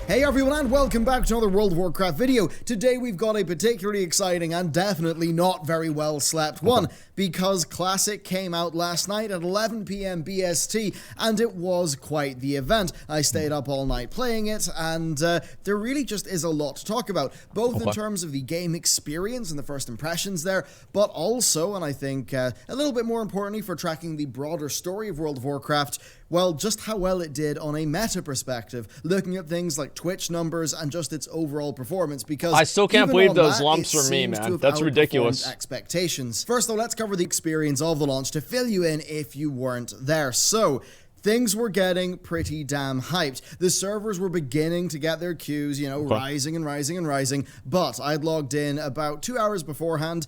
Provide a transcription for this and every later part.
Hey everyone, and welcome back to another World of Warcraft video. Today we've got a particularly exciting and definitely not very well slept one, because Classic came out last night at 11 PM BST, and it was quite the event. I stayed up all night playing it, and there really just is a lot to talk about, both in terms of the game experience and the first impressions there, but also, and I think a little bit more importantly for tracking the broader story of World of Warcraft, well, just how well it did on a meta perspective, looking at things like Twitch numbers and just its overall performance, because I still can't believe those lumps for me, man. That's ridiculous. Expectations. First though, let's cover the experience of the launch to fill you in if you weren't there. So, things were getting pretty damn hyped. The servers were beginning to get their queues, you know, rising and rising and rising, but I'd logged in about 2 hours beforehand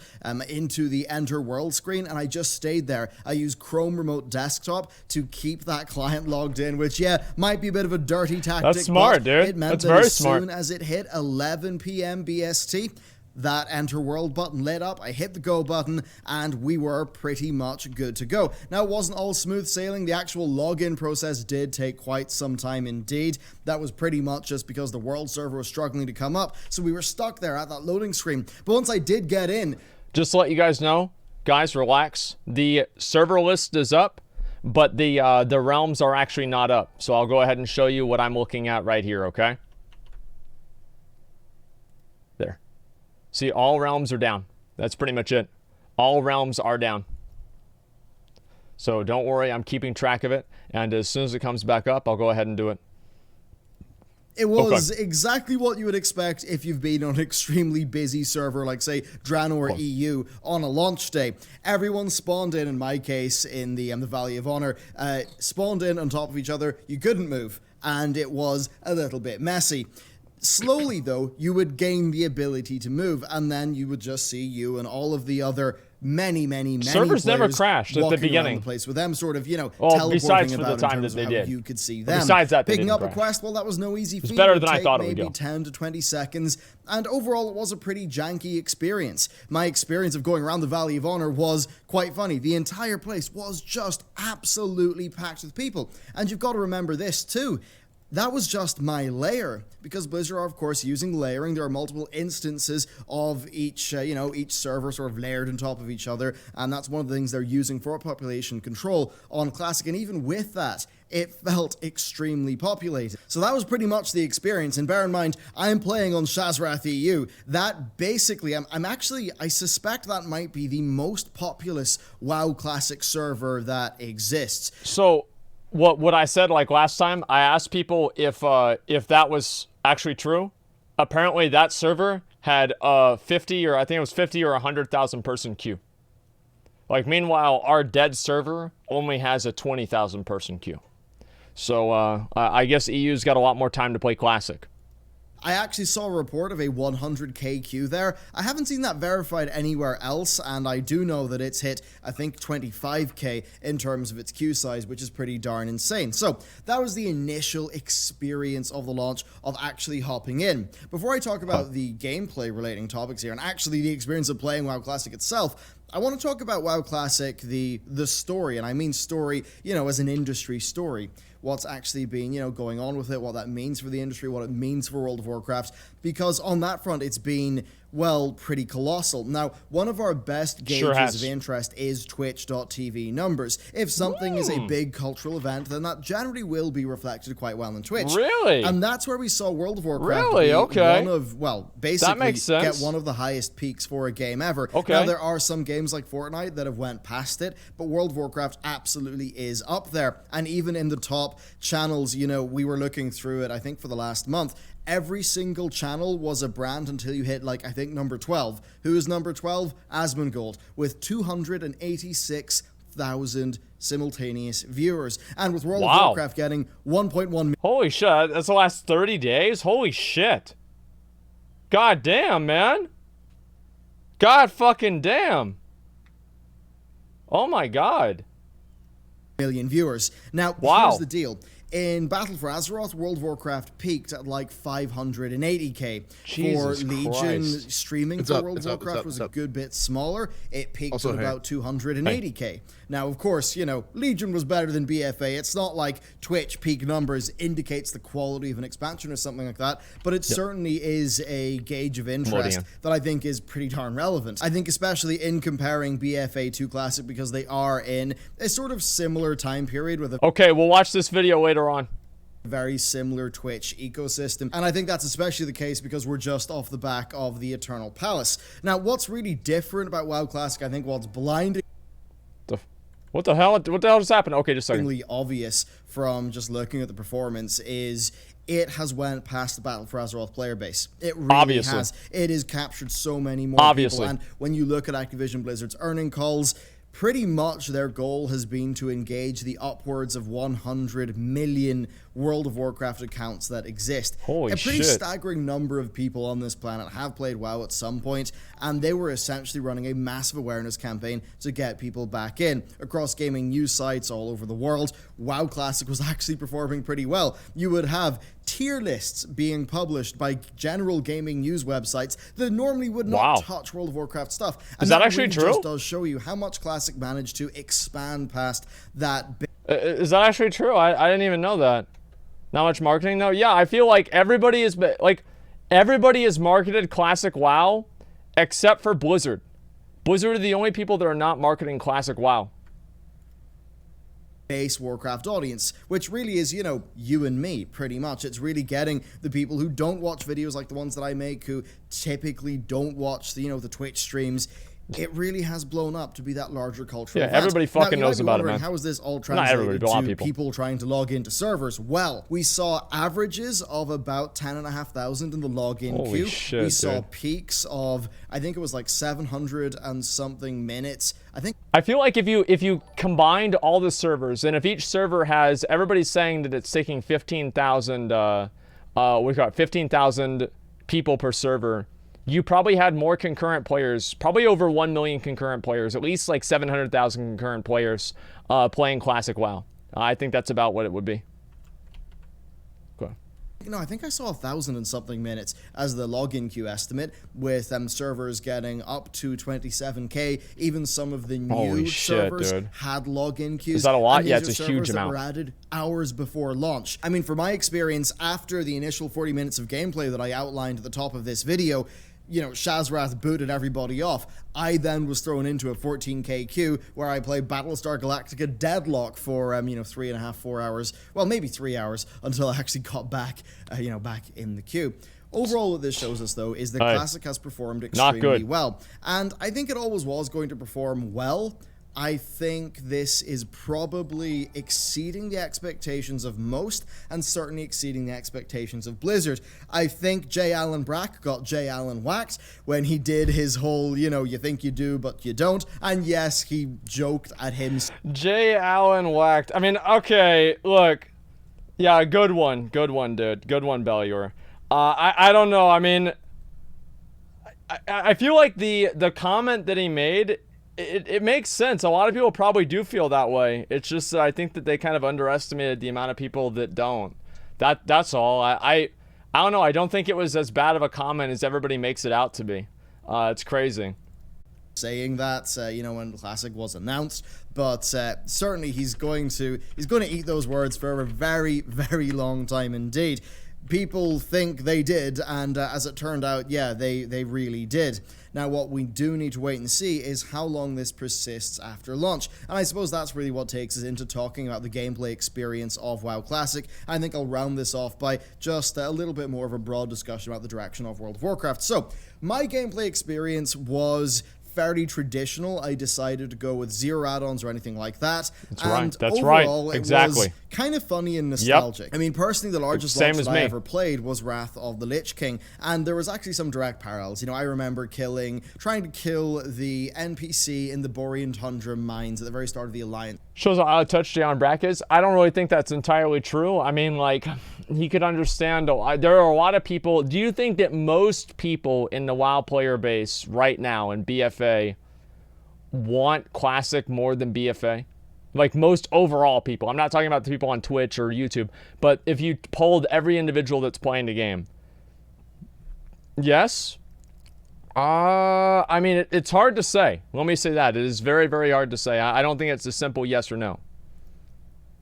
into the Enter World screen, and I just stayed there. I used Chrome Remote Desktop to keep that client logged in, which, yeah, might be a bit of a dirty tactic. That's smart, dude. It meant That's that very as smart. soon as it hit 11 PM BST, that Enter World button lit up, I hit the go button, and we were pretty much good to go. Now, it wasn't all smooth sailing. The actual login process did take quite some time indeed. That was pretty much just because the world server was struggling to come up, so we were stuck there at that loading screen. But once I did get in... Just to let you guys know, guys, relax. The server list is up, but the realms are actually not up. So I'll go ahead and show you what I'm looking at right here, okay? There. See, all realms are down. That's pretty much it. All realms are down. So don't worry, I'm keeping track of it. And as soon as it comes back up, I'll go ahead and do it. It was exactly what you would expect if you've been on an extremely busy server like, say, Draenor EU on a launch day. Everyone spawned in my case, in the Valley of Honor, spawned in on top of each other. You couldn't move, and it was a little bit messy. Slowly, though, you would gain the ability to move, and then you would just see you and all of the other many servers never crashed at the beginning. The place with them, sort of, you know, besides teleporting for about the time in that terms they of how did. you could see But them. besides that, they picking didn't up crash. a quest, well, that was no easy feat. It's better It than I would thought it take would go. maybe 10 to 20 seconds, and overall, it was a pretty janky experience. My experience of going around the Valley of Honor was quite funny. The entire place was just absolutely packed with people, and you've got to remember this too. That was just my layer, because Blizzard are, of course, using layering. There are multiple instances of each, each server sort of layered on top of each other, and that's one of the things they're using for population control on Classic, and even with that, it felt extremely populated. So that was pretty much the experience, and bear in mind, I'm playing on Shazrath EU. That basically, I suspect that might be the most populous WoW Classic server that exists. So... What I said like last time, I asked people if that was actually true. Apparently that server had 50 or 100,000 person queue. Like meanwhile, our dead server only has a 20,000 person queue. So I guess EU's got a lot more time to play Classic. I actually saw a report of a 100k queue there. I haven't seen that verified anywhere else, and I do know that it's hit, I think, 25k in terms of its queue size, which is pretty darn insane. So, that was the initial experience of the launch of actually hopping in. Before I talk about the gameplay relating topics here, and actually the experience of playing WoW Classic itself, I want to talk about WoW Classic, the story, and I mean story, you know, as an industry story. What's actually been, going on with it, what that means for the industry, what it means for World of Warcraft, because on that front, it's been, well, pretty colossal. Now, one of our best gauges of interest is Twitch.tv numbers. If something is a big cultural event, then that generally will be reflected quite well on Twitch. Really? And that's where we saw World of Warcraft one of, well, basically get one of the highest peaks for a game ever. Now, there are some games like Fortnite that have went past it, but World of Warcraft absolutely is up there. And even in the top channels, we were looking through it, I think, for the last month. Every single channel was a brand until you hit, like, I think number 12. Who is number 12? Asmongold, with 286,000 simultaneous viewers. And with World of Warcraft getting 1.1 million. Holy shit, that's the last 30 days? Holy shit. God damn, man. God fucking damn. Oh my god. Million viewers. Now, here's the deal. In Battle for Azeroth, World of Warcraft peaked at like 580k. For Legion, streaming for World of Warcraft was a good bit smaller. It peaked at about 280k. Now, of course, you know, Legion was better than BFA. It's not like Twitch peak numbers indicates the quality of an expansion or something like that, but it certainly is a gauge of interest that I think is pretty darn relevant. I think especially in comparing BFA to Classic, because they are in a sort of similar time period with a Okay, we'll watch this video later on. Very similar Twitch ecosystem, and I think that's especially the case because we're just off the back of the Eternal Palace. Now, what's really different about WoW Classic, I think what's blinding what the hell just happened? Okay, just a second. Obvious from just looking at the performance is it has went past the Battle for Azeroth player base. It really has. It has captured so many more people, and when you look at Activision Blizzard's earning calls, pretty much their goal has been to engage the upwards of 100 million World of Warcraft accounts that exist. Holy shit. A pretty shit. staggering number of people on this planet have played WoW at some point, and they were essentially running a massive awareness campaign to get people back in. Across gaming news sites all over the world, WoW Classic was actually performing pretty well. You would have tier lists being published by general gaming news websites that normally would not touch World of Warcraft stuff. And is that actually really true? Just does show you how much Classic managed to expand past that. Is that actually true? I didn't even know that. Not much marketing though. Yeah, I feel like everybody is marketed Classic WoW except for Blizzard. Blizzard are the only people that are not marketing Classic WoW. Base Warcraft audience, which really is, you know, you and me, pretty much. It's really getting the people who don't watch videos like the ones that I make, who typically don't watch the, you know, the Twitch streams. It really has blown up to be that larger cultural event. Everybody fucking knows about it, man. How is this all translated to people trying to log into servers? Well, we saw averages of about 10,500 in the login queue. Shit, we saw peaks of, I think it was like 700 and something minutes. I feel like if you combined all the servers, and if each server has, everybody's saying that it's taking 15,000 15,000 people per server, you probably had more concurrent players, probably over 1 million concurrent players, at least like 700,000 concurrent players playing Classic WoW. I think that's about what it would be. No, I think I saw 1,000 and something minutes as the login queue estimate, with servers getting up to 27k. Even some of the new servers had login queues. Is that a lot? And Yeah, it's a huge that amount. Were added hours before launch. I mean, from my experience, after the initial 40 minutes of gameplay that I outlined at the top of this video, you know, Shazrath booted everybody off. I then was thrown into a 14k queue where I played Battlestar Galactica Deadlock for, 3.5, 4 hours. Well, maybe 3 hours until I actually got back, back in the queue. Overall, what this shows us, though, is that Classic has performed extremely well. And I think it always was going to perform well. I think this is probably exceeding the expectations of most, and certainly exceeding the expectations of Blizzard. I think J. Allen Brack got J. Allen whacked when he did his whole, you think you do, but you don't. And yes, he joked at him. J. Allen whacked. I mean, okay, look. Yeah, good one, dude. Good one, Bellular. I don't know. I mean, I feel like the comment that he made, it makes sense. A lot of people probably do feel that way. It's just that I think that they kind of underestimated the amount of people that don't. That's all. I don't know. I don't think it was as bad of a comment as everybody makes it out to be. It's crazy. Saying that, when Classic was announced, but certainly he's going to eat those words for a very, very long time indeed. People think they did, and as it turned out, yeah, they really did. Now, what we do need to wait and see is how long this persists after launch, and I suppose that's really what takes us into talking about the gameplay experience of WoW Classic. I think I'll round this off by just a little bit more of a broad discussion about the direction of World of Warcraft. So, my gameplay experience was fairly traditional. I decided to go with 0 add-ons or anything like that. That's right. That's right. Exactly. It was kind of funny and nostalgic. Yep. I mean, personally, the largest launch that I ever played was Wrath of the Lich King, and there was actually some direct parallels. I remember trying to kill the NPC in the Borean Tundra mines at the very start of the Alliance. Shows how out of touch J. Allen Brack is. I don't really think that's entirely true. I mean, like, he could understand. There are a lot of people. Do you think that most people in the WoW player base right now in BFA want Classic more than BFA? Like, most overall people. I'm not talking about the people on Twitch or YouTube, but if you polled every individual that's playing the game. Yes? I mean, it's hard to say. Let me say that. It is very, very hard to say. I don't think it's a simple yes or no.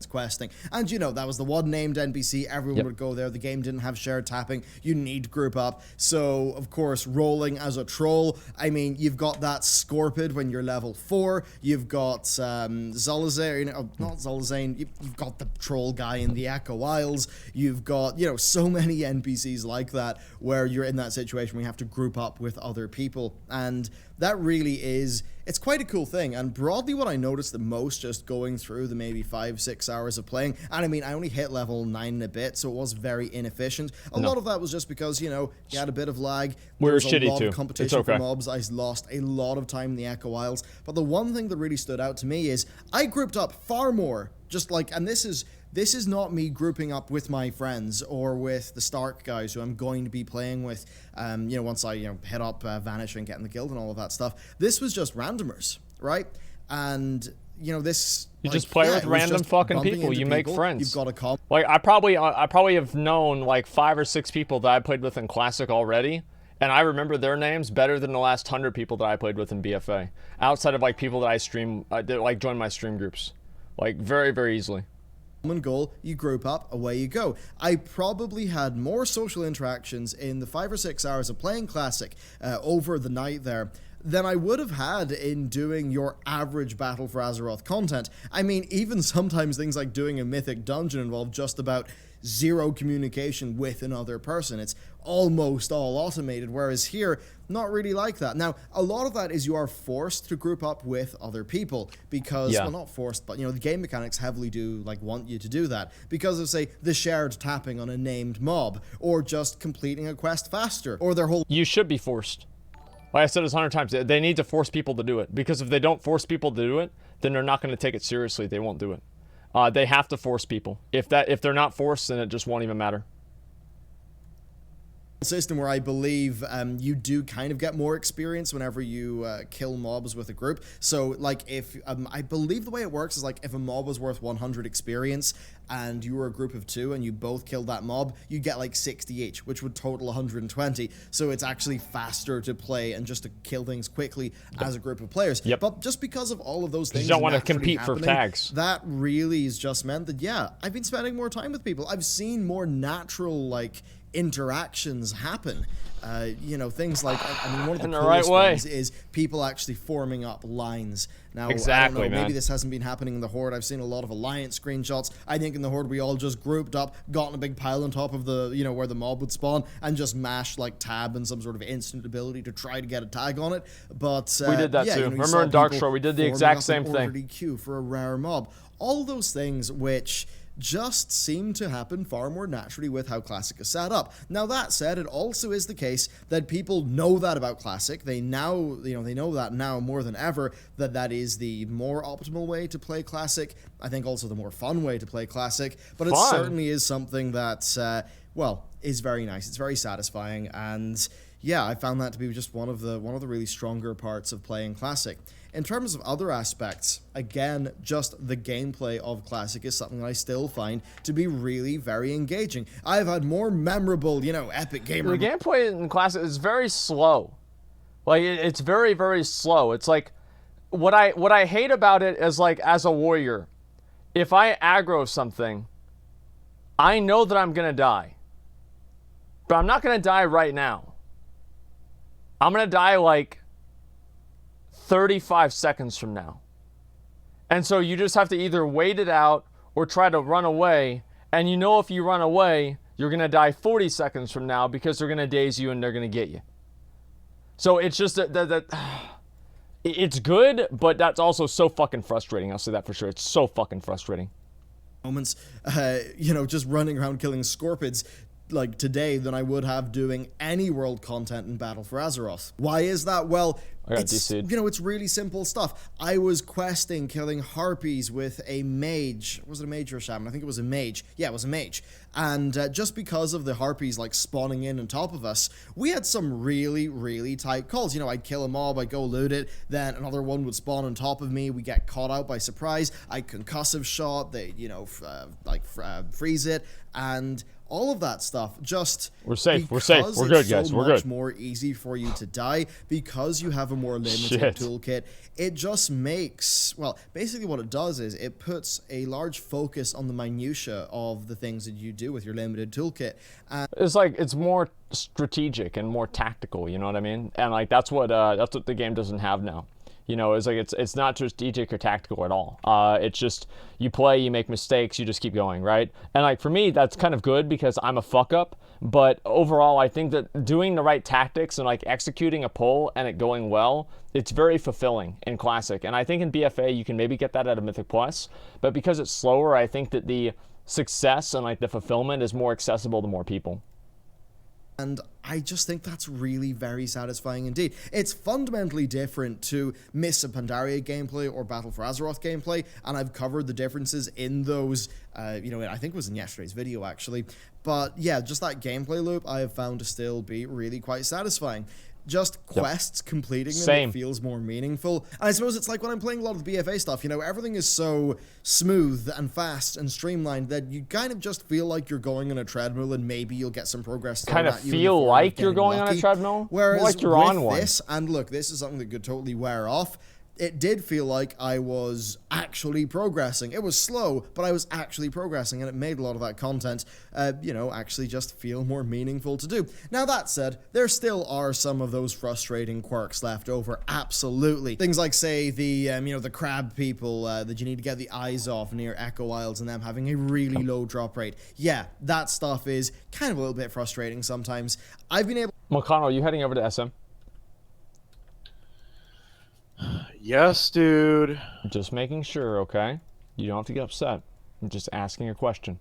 Questing. And you know, that was the one named NPC, everyone would go there. The game didn't have shared tapping, you need group up. So of course, rolling as a troll, I mean, you've got that Scorpid when you're level 4, you've got Zolazane, not Zolazane, you've got the troll guy in the Echo Isles, you've got, you know, so many NPCs like that where you're in that situation where you have to group up with other people. And that really is, it's quite a cool thing. And broadly what I noticed the most just going through the maybe 5-6 hours of playing, and I mean, I only hit level 9 and a bit, so it was very inefficient. A lot of that was just because, you know, you had a bit of lag. We were shitty shitty too. Of competition it's okay. for mobs. I lost a lot of time in the Echo Isles. But the one thing that really stood out to me is I grouped up far more. Just like, and this is not me grouping up with my friends or with the Stark guys who I'm going to be playing with, you know, once I, you know, hit up Vanish and get in the guild and all of that stuff. This was just randomers, right? And, you know, this... You just play with random fucking people. You make friends. You've got a like, I probably have known like 5 or 6 people that I played with in Classic already. And I remember their names better than the last 100 people that I played with in BFA. Outside of like people that I stream, that like join my stream groups. Like very, very easily. Common goal, you group up, away you go. I probably had more social interactions in the 5 or 6 hours of playing Classic over the night there than I would have had in doing your average Battle for Azeroth content. I mean, even sometimes things like doing a mythic dungeon involve just about zero communication with another person. It's almost all automated, whereas here, not really like that. Now, a lot of that is you are forced to group up with other people because, well, not forced, but, you know, the game mechanics heavily do, like, want you to do that because of, say, the shared tapping on a named mob, or just completing a quest faster, or their whole... You should be forced. Like I said this 100 times, they need to force people to do it, because if they don't force people to do it, then they're not going to take it seriously. They won't do it. They have to force people. If they're not forced, then it just won't even matter. System where I believe you do kind of get more experience whenever you kill mobs with a group. So like if I believe the way it works is like if a mob was worth 100 experience and you were a group of 2 and you both killed that mob, you get like 60 each, which would total 120. So it's actually faster to play and just to kill things quickly as a group of players. But just because of all of those things, you don't want to compete for tags. That really has just meant that, yeah, I've been spending more time with people. I've seen more natural, like, interactions happen. You know, things like, I mean, one of the coolest ones is people actually forming up lines. Now, exactly, I don't know, man. maybe this hasn't been happening in the Horde. I've seen a lot of Alliance screenshots. I think in the Horde we all just grouped up, got in a big pile on top of the, you know, where the mob would spawn, and just mashed like tab and some sort of instant ability to try to get a tag on it. But we did that too. You know, remember in Darkshore, we did the exact same thing. Queue for a rare mob. All those things which just seem to happen far more naturally with how Classic is set up. Now that said, it also is the case that people know that about Classic. They now, you know, they know that now more than ever, that that is the more optimal way to play Classic. I think also the more fun way to play Classic, but it certainly is something that, well, is very nice. It's very satisfying, and yeah, I found that to be just one of the really stronger parts of playing Classic. In terms of other aspects, again, just the gameplay of Classic is something that I still find to be really very engaging. I've had more memorable, you know, epic gamer... The gameplay in Classic is very slow. Like, it's very, very slow. It's like, what I hate about it is, like, as a warrior, if I aggro something, I know that I'm gonna die. But I'm not gonna die right now. I'm gonna die, like, 35 seconds from now. And so you just have to either wait it out or try to run away. And you know if you run away, you're going to die 40 seconds from now because they're going to daze you and they're going to get you. So it's just that it's good, but that's also so fucking frustrating. I'll say that for sure. It's so fucking frustrating. Moments, you know, just running around killing Scorpids like today than I would have doing any world content in Battle for Azeroth. Why is that? Well, it's, you know, it's really simple stuff. I was questing killing harpies with a mage. Was it a mage or a shaman? I think it was a mage. Yeah, it was a mage. And just because of the harpies like spawning in on top of us, we had some really, really tight calls. You know, I'd kill a mob, I'd go loot it, then another one would spawn on top of me, we get caught out by surprise, I'd concussive shot, they, you know, freeze it, and all of that stuff. Just we're safe. We're safe. We're good, guys. We're good. It's so much more easy for you to die because you have a more limited toolkit. It just makes, well, basically what it does is it puts a large focus on the minutia of the things that you do with your limited toolkit. And it's like it's more strategic and more tactical. You know what I mean? And like that's what the game doesn't have now. You know, it's like it's not strategic or tactical at all. It's just you play, you make mistakes, you just keep going, right? And like for me, that's kind of good because I'm a fuck up. But overall, I think that doing the right tactics and like executing a pull and it going well, it's very fulfilling in Classic. And I think in BFA you can maybe get that out of Mythic Plus, but because it's slower, I think that the success and like the fulfillment is more accessible to more people. And I just think that's really very satisfying indeed. It's fundamentally different to Mists of Pandaria gameplay or Battle for Azeroth gameplay, and I've covered the differences in those, I think it was in yesterday's video actually. But yeah, just that gameplay loop I have found to still be really quite satisfying. Just quests, completing them, it feels more meaningful. And I suppose it's like when I'm playing a lot of the BFA stuff, everything is so smooth and fast and streamlined that you kind of just feel like you're going on a treadmill and maybe you'll get some progress. Kind of feel like you're going on a treadmill? Whereas like you're on one. This, and look, this is something that could totally wear off. It did feel like I was actually progressing. It was slow, but I was actually progressing, and it made a lot of that content, actually just feel more meaningful to do. Now, that said, there still are some of those frustrating quirks left over, absolutely. Things like, say, the crab people that you need to get the eyes off near Echo Isles and them having a really low drop rate. Yeah, that stuff is kind of a little bit frustrating sometimes. I've been able... Molcano, are you heading over to SM? Yes, dude. Just making sure, okay? You don't have to get upset. I'm just asking a question.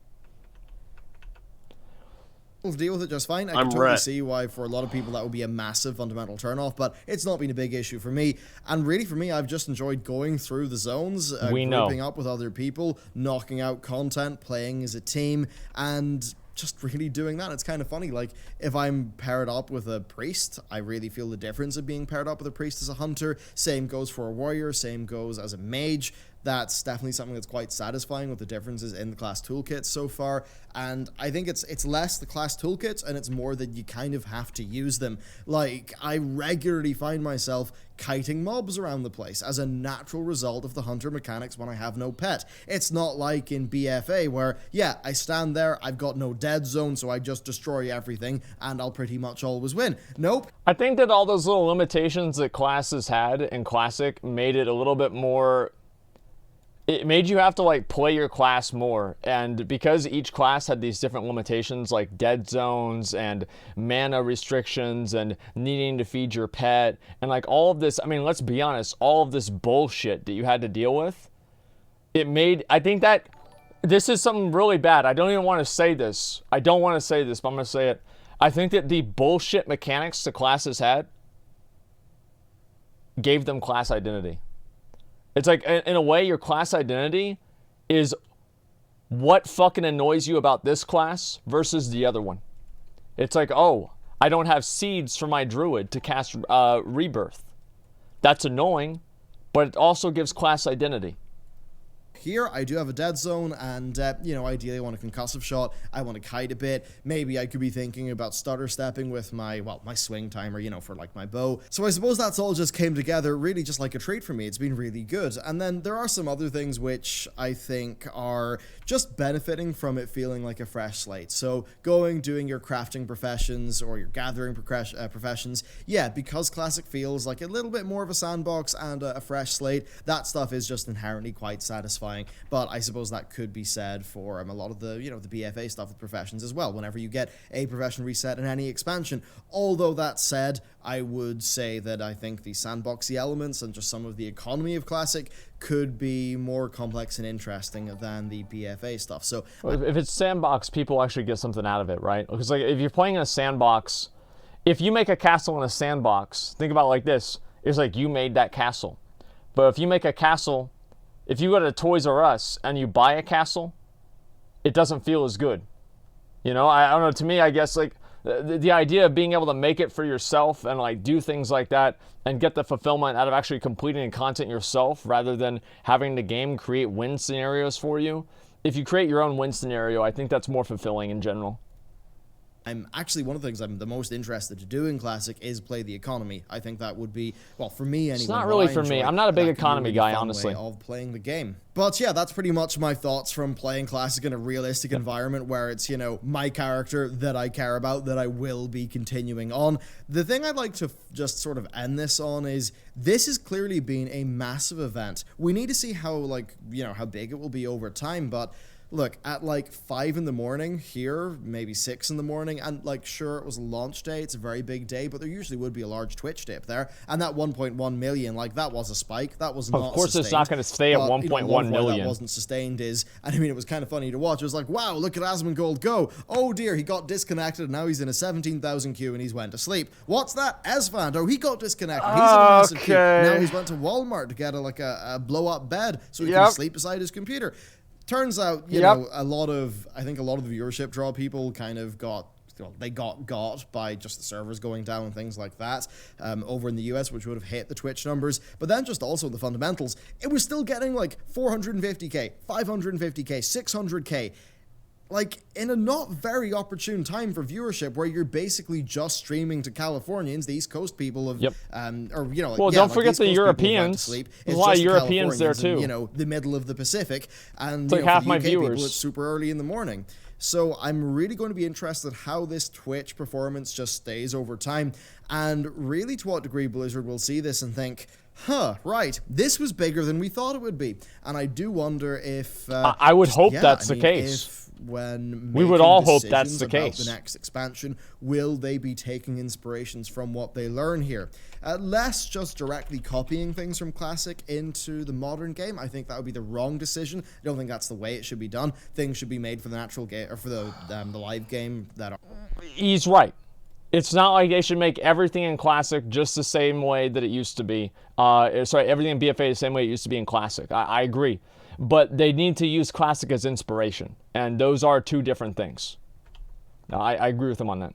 We'll deal with it just fine. I can totally see why for a lot of people that would be a massive fundamental turnoff, but it's not been a big issue for me. And really for me, I've just enjoyed going through the zones, grouping up with other people, knocking out content, playing as a team, and just really doing that. It's kind of funny, like if I'm paired up with a priest, I really feel the difference of being paired up with a priest as a hunter. Same goes for a warrior, same goes as a mage. That's definitely something that's quite satisfying with the differences in the class toolkits so far. And I think it's less the class toolkits and it's more that you kind of have to use them. Like, I regularly find myself kiting mobs around the place as a natural result of the hunter mechanics when I have no pet. It's not like in BFA where, yeah, I stand there, I've got no dead zone, so I just destroy everything and I'll pretty much always win. Nope. I think that all those little limitations that classes had in Classic made it a little bit more... It made you have to like play your class more, and because each class had these different limitations like dead zones and mana restrictions and needing to feed your pet and like all of this, I mean, let's be honest, all of this bullshit that you had to deal with, I think that this is something really bad. I don't even want to say this. I don't want to say this, but I'm going to say it. I think that the bullshit mechanics the classes had gave them class identity. It's like, in a way, your class identity is what fucking annoys you about this class versus the other one. It's like, oh, I don't have seeds for my druid to cast Rebirth. That's annoying, but it also gives class identity. Here, I do have a dead zone, and, ideally I want a concussive shot, I want to kite a bit, maybe I could be thinking about stutter stepping with my swing timer, for, like, my bow. So I suppose that's all just came together really just like a treat for me. It's been really good. And then there are some other things which I think are just benefiting from it feeling like a fresh slate. So doing your crafting professions or your gathering professions, yeah, because Classic feels like a little bit more of a sandbox and a fresh slate, that stuff is just inherently quite satisfying. But I suppose that could be said for a lot of the, the BFA stuff with professions as well, whenever you get a profession reset in any expansion. Although that said, I would say that I think the sandboxy elements and just some of the economy of Classic could be more complex and interesting than the BFA stuff. So if it's sandbox, people actually get something out of it, right? Because like if you're playing in a sandbox, if you make a castle in a sandbox, think about it like this, it's like you made that castle. But if you make a castle, if you go to Toys R Us and you buy a castle, it doesn't feel as good. I don't know, to me, I guess, like, the idea of being able to make it for yourself and, like, do things like that and get the fulfillment out of actually completing the content yourself rather than having the game create win scenarios for you. If you create your own win scenario, I think that's more fulfilling in general. I'm actually, one of the things I'm the most interested to do in Classic is play the economy. I think that would be, well, for me anyway. It's not really for me. I'm not a big economy guy, honestly. Of playing the game. But yeah, that's pretty much my thoughts from playing Classic in a realistic environment where it's, you know, my character that I care about, that I will be continuing on. The thing I'd like to just sort of end this on is this has clearly been a massive event. We need to see how, like, you know, how big it will be over time, but look, at like 5 in the morning here, maybe 6 in the morning, and like, sure, it was a launch day, it's a very big day, but there usually would be a large Twitch dip there, and that 1.1 million, like, that was a spike, that was not Of course sustained. It's not going to stay at 1.1 million. That wasn't sustained is, and I mean, it was kind of funny to watch. It was like, wow, look at Asmongold go. Oh dear, he got disconnected, and now he's in a 17,000 queue, and he's went to sleep. What's that? Esfand, oh, he got disconnected. He's in a massive queue. Now he's went to Walmart to get a blow-up bed so he can sleep beside his computer. Turns out, you know, I think a lot of the viewership draw people kind of got by just the servers going down and things like that over in the US, which would have hit the Twitch numbers. But then just also the fundamentals, it was still getting like 450k, 550k, 600k. Like, in a not very opportune time for viewership, where you're basically just streaming to Californians, the East Coast people of, or, you know, like, well, don't forget the Europeans. There's a lot of Europeans there too. And, you know, the middle of the Pacific, and it's like half my viewers. People, it's super early in the morning. So I'm really going to be interested how this Twitch performance just stays over time, and really to what degree Blizzard will see this and think, huh, right, this was bigger than we thought it would be. And I do wonder if I would hope that's the case. When we would all hope that's the case. The next expansion, will they be taking inspirations from what they learn here? Less just directly copying things from Classic into the modern game. I think that would be the wrong decision. I don't think that's the way it should be done. Things should be made for the natural game, or for the live game that are... He's right. It's not like they should make everything in Classic just the same way that it used to be. Everything in BFA the same way it used to be in Classic. I agree. But they need to use Classic as inspiration, and those are two different things. I agree with them on that.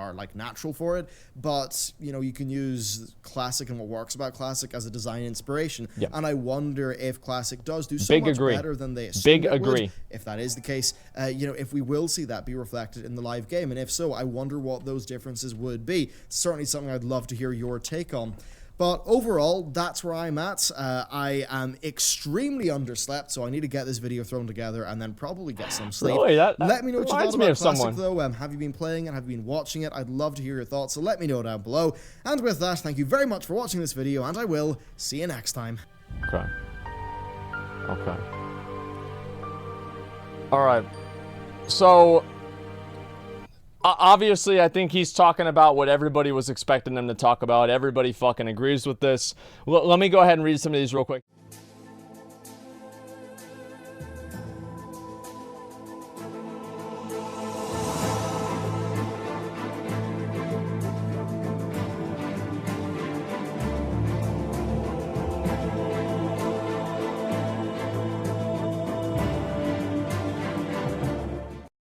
Are like natural for it, but you know, you can use Classic and what works about Classic as a design inspiration. Yep. And I wonder if Classic does do so much better than they assumed it would. If that is the case, you know, if we will see that be reflected in the live game, and if so, I wonder what those differences would be. It's certainly something I'd love to hear your take on. But overall, that's where I'm at. I am extremely underslept, so I need to get this video thrown together and then probably get some sleep. Really? Let me know what you thought about Classic, though. Have you been playing it? Have you been watching it? I'd love to hear your thoughts, so let me know down below. And with that, thank you very much for watching this video, and I will see you next time. Okay. Okay. All right. So... obviously, I think he's talking about what everybody was expecting them to talk about. Everybody fucking agrees with this. Let me go ahead and read some of these real quick.